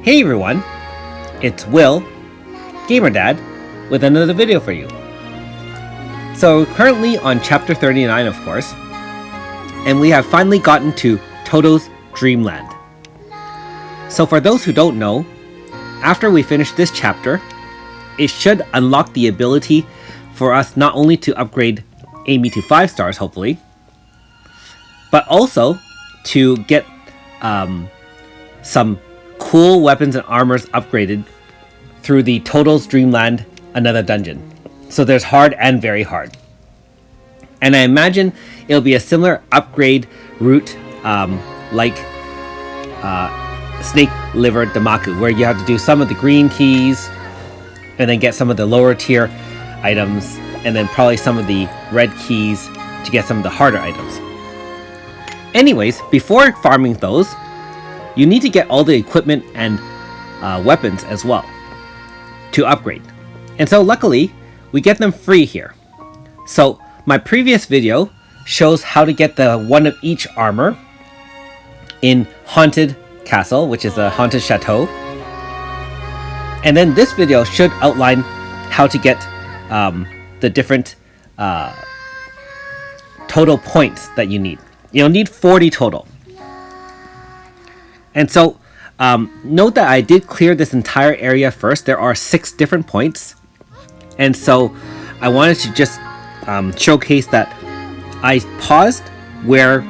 Hey everyone, it's Will, Gamer Dad, with another video for you. So we're currently on chapter 39, of course, and we have finally gotten to Toto's Dreamland. So for those who don't know, after we finish this chapter, it should unlock the ability for us not only to upgrade Amy to 5 stars, hopefully, but also to get some cool weapons and armors upgraded through the Toto's Dreamland Another Dungeon. So there's hard and very hard. And I imagine it'll be a similar upgrade route like Snake Liver Damaku, where you have to do some of the green keys and then get some of the lower tier items and then probably some of the red keys to get some of the harder items. Anyways, before farming those, you need to get all the equipment and weapons as well to upgrade. And so luckily, we get them free here. So my previous video shows how to get the one of each armor in Haunted Castle, which is a haunted chateau. And then this video should outline how to get the different total points that you need. You'll need 40 total. And so, note that I did clear this entire area first. There are 6 different points. And so, I wanted to just showcase that I paused where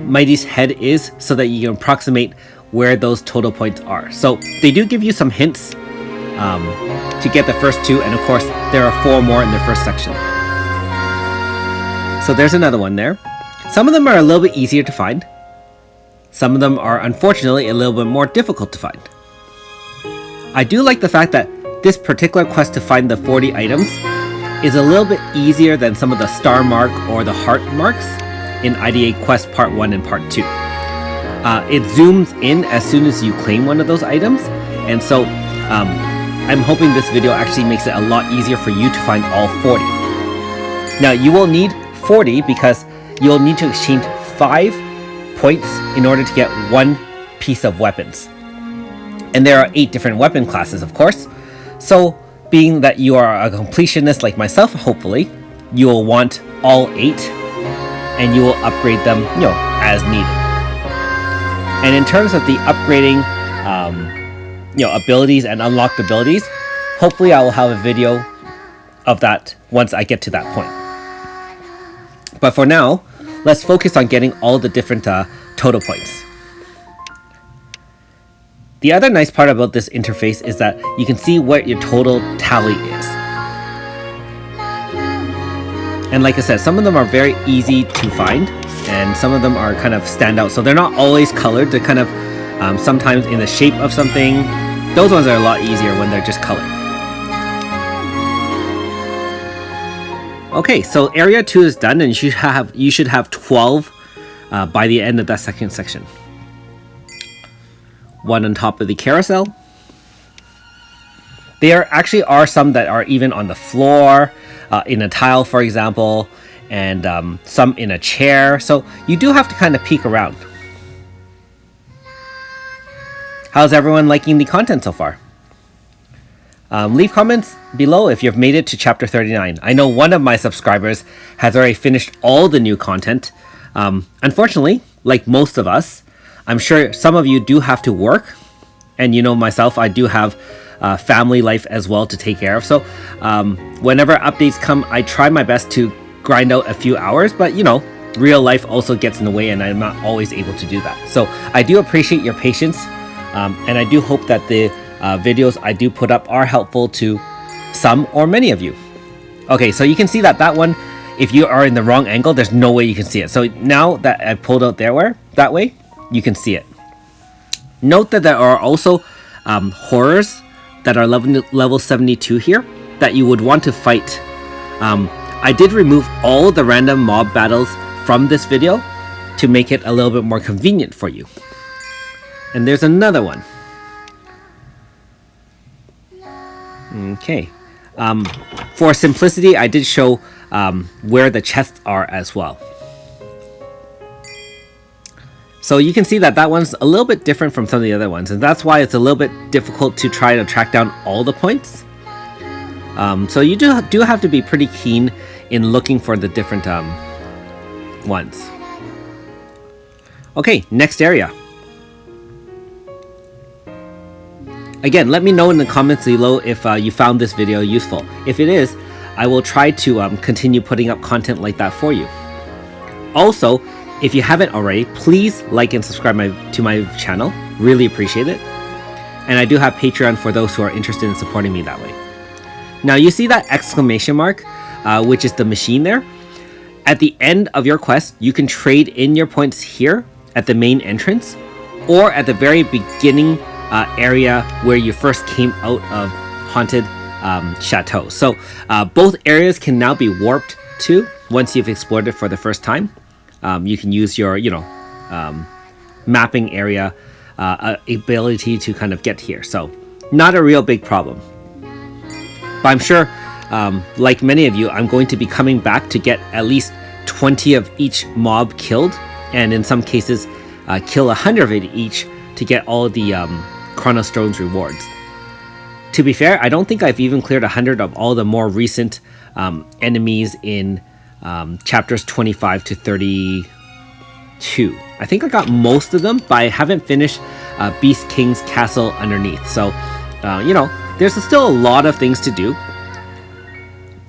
Mighty's head is so that you can approximate where those total points are. So, they do give you some hints to get the first 2. And of course, there are 4 more in the first section. So, there's another one there. Some of them are a little bit easier to find. Some of them are unfortunately a little bit more difficult to find. I do like the fact that this particular quest to find the 40 items is a little bit easier than some of the star mark or the heart marks in IDA Quest Part 1 and Part 2. It zooms in as soon as you claim one of those items, and so I'm hoping this video actually makes it a lot easier for you to find all 40. Now you will need 40 because you'll need to exchange 5 points in order to get 1 piece of weapons. And there are 8 different weapon classes, of course. So, being that you are a completionist like myself, hopefully, you will want all 8 and you will upgrade them, as needed. And in terms of the upgrading, abilities and unlocked abilities, hopefully I will have a video of that once I get to that point. But for now, let's focus on getting all the different total points. The other nice part about this interface is that you can see what your total tally is. And like I said, some of them are very easy to find, and some of them are kind of standout. So they're not always colored. They're kind of sometimes in the shape of something. Those ones are a lot easier when they're just colored. Okay, so area 2 is done, and you should have 12 by the end of that second section. 1 on top of the carousel. There actually are some that are even on the floor, in a tile, for example, and some in a chair. So you do have to kind of peek around. How's everyone liking the content so far? Leave comments below if you've made it to chapter 39. I know one of my subscribers has already finished all the new content. Unfortunately, like most of us, I'm sure some of you do have to work. And myself, I do have family life as well to take care of. So whenever updates come, I try my best to grind out a few hours. But, real life also gets in the way and I'm not always able to do that. So I do appreciate your patience. And I do hope that the videos I do put up are helpful to some or many of you. Okay, so you can see that one, if you are in the wrong angle, there's no way you can see it. So now that I pulled out that way, you can see it. Note that there are also horrors that are level 72 here that you would want to fight. I did remove all the random mob battles from this video to make it a little bit more convenient for you. And there's another one. Okay. For simplicity, I did show where the chests are as well. So you can see that that one's a little bit different from some of the other ones, and that's why it's a little bit difficult to try to track down all the points. So you do have to be pretty keen in looking for the different ones. Okay, next area. Again, let me know in the comments below if you found this video useful. If it is, I will try to continue putting up content like that for you. Also, if you haven't already, please like and subscribe to my channel. Really appreciate it. And I do have Patreon for those who are interested in supporting me that way. Now you see that exclamation mark, which is the machine there. At the end of your quest, you can trade in your points here at the main entrance, or at the very beginning area where you first came out of Haunted Chateau. So both areas can now be warped to once you've explored it for the first time. You can use your, mapping area ability to kind of get here. So not a real big problem. But I'm sure, like many of you, I'm going to be coming back to get at least 20 of each mob killed, and in some cases, kill 100 of it each to get all the Chronostone's rewards. To be fair, I don't think I've even cleared 100 of all the more recent enemies in chapters 25 to 32. I think I got most of them, but I haven't finished Beast King's castle underneath. So, there's still a lot of things to do,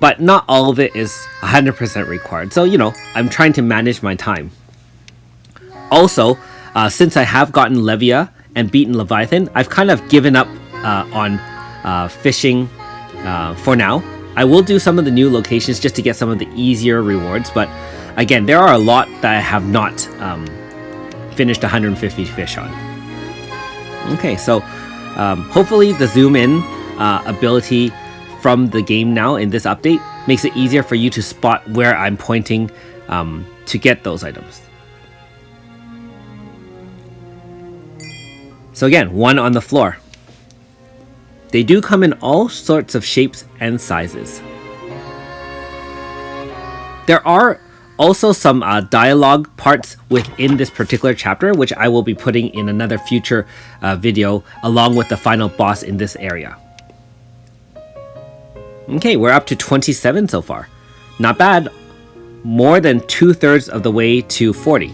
but not all of it is 100% required. So, I'm trying to manage my time. Also, since I have gotten Levia and beaten Leviathan, I've kind of given up on fishing for now. I will do some of the new locations just to get some of the easier rewards, but again, there are a lot that I have not finished 150 fish on. Okay, so hopefully the zoom in ability from the game now in this update makes it easier for you to spot where I'm pointing to get those items. So again, one on the floor. They do come in all sorts of shapes and sizes. There are also some dialogue parts within this particular chapter, which I will be putting in another future video along with the final boss in this area. Okay, we're up to 27 so far. Not bad. More than 2/3 of the way to 40.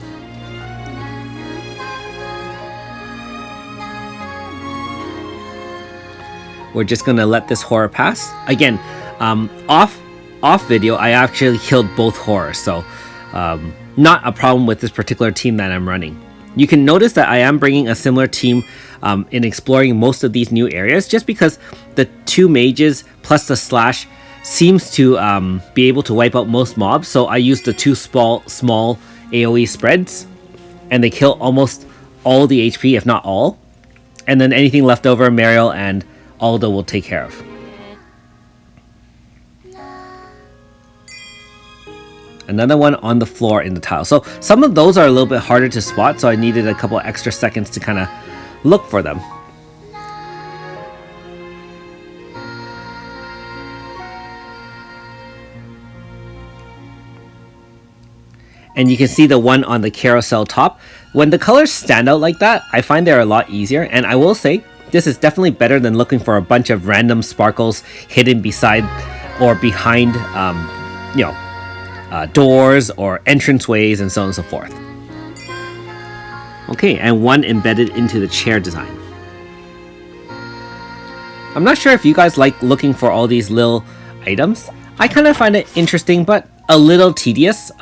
We're just gonna let this horror pass. Again, off video, I actually killed both horrors, so not a problem with this particular team that I'm running. You can notice that I am bringing a similar team in exploring most of these new areas, just because the two mages plus the slash seems to be able to wipe out most mobs. So I use the two small AoE spreads, and they kill almost all the HP, if not all. And then anything left over, Mariel and Aldo will take care of. Another one on the floor in the tile. So some of those are a little bit harder to spot, so I needed a couple extra seconds to kind of look for them. And you can see the one on the carousel top. When the colors stand out like that, I find they're a lot easier. And I will say, this is definitely better than looking for a bunch of random sparkles hidden beside or behind, doors or entranceways and so on and so forth. Okay, and one embedded into the chair design. I'm not sure if you guys like looking for all these little items. I kind of find it interesting, but a little tedious.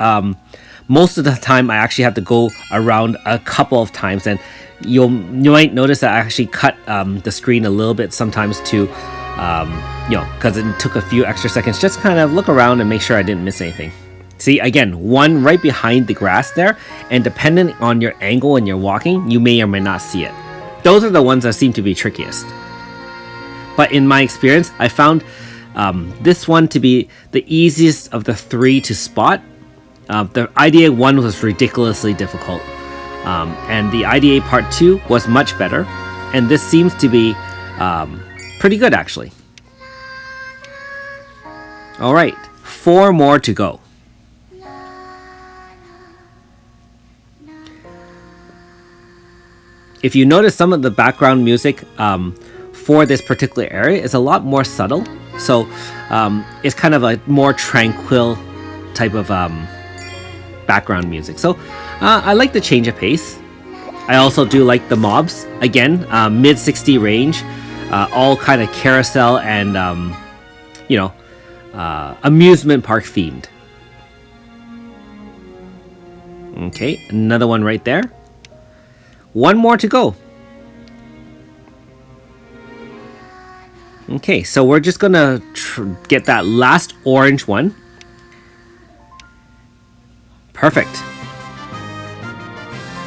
Most of the time, I actually have to go around a couple of times, and you might notice that I actually cut the screen a little bit sometimes to, because it took a few extra seconds just kind of look around and make sure I didn't miss anything. See, again, one right behind the grass there, and depending on your angle when you're walking, you may or may not see it. Those are the ones that seem to be trickiest. But in my experience, I found this one to be the easiest of the three to spot. The IDA 1 was ridiculously difficult. And the IDA Part 2 was much better. And this seems to be pretty good, actually. Alright, 4 more to go. if you notice, some of the background music for this particular area is a lot more subtle. So it's kind of a more tranquil type of background music. So I like the change of pace. I also do like the mobs. Again, mid 60 range, all kind of carousel and amusement park themed. Okay, another one right there. One more to go. Okay, so we're just gonna get that last orange one. Perfect.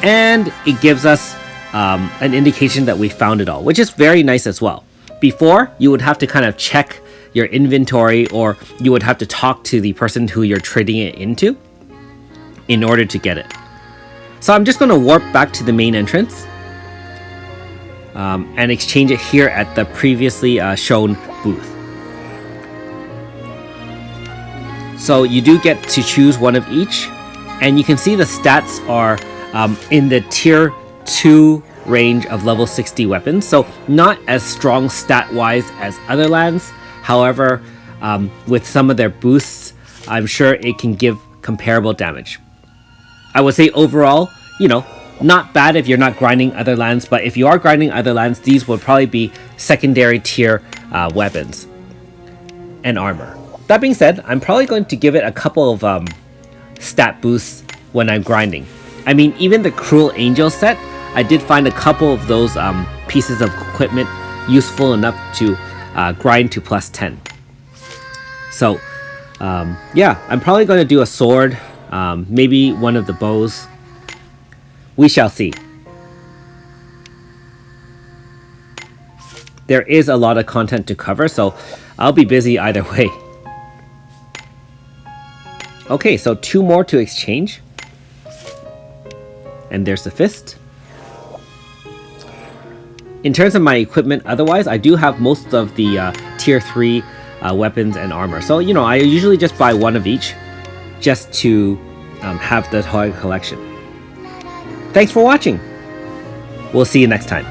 And it gives us an indication that we found it all, which is very nice as well. Before, you would have to kind of check your inventory, or you would have to talk to the person who you're trading it into in order to get it. So I'm just going to warp back to the main entrance and exchange it here at the previously shown booth. So you do get to choose one of each, and you can see the stats are in the tier 2 range of level 60 weapons, so not as strong stat wise as other lands. However, with some of their boosts, I'm sure it can give comparable damage. I would say overall, not bad if you're not grinding other lands, but if you are grinding other lands, these would probably be secondary tier weapons and armor. That being said, I'm probably going to give it a couple of stat boosts when I'm grinding. I mean, even the Cruel Angel set, I did find a couple of those pieces of equipment useful enough to grind to plus 10. So, yeah, I'm probably going to do a sword, maybe one of the bows. We shall see. There is a lot of content to cover, so I'll be busy either way. Okay, so 2 more to exchange. And there's the fist. In terms of my equipment, otherwise, I do have most of the tier 3 weapons and armor. So, I usually just buy one of each just to have the toy collection. Thanks for watching. We'll see you next time.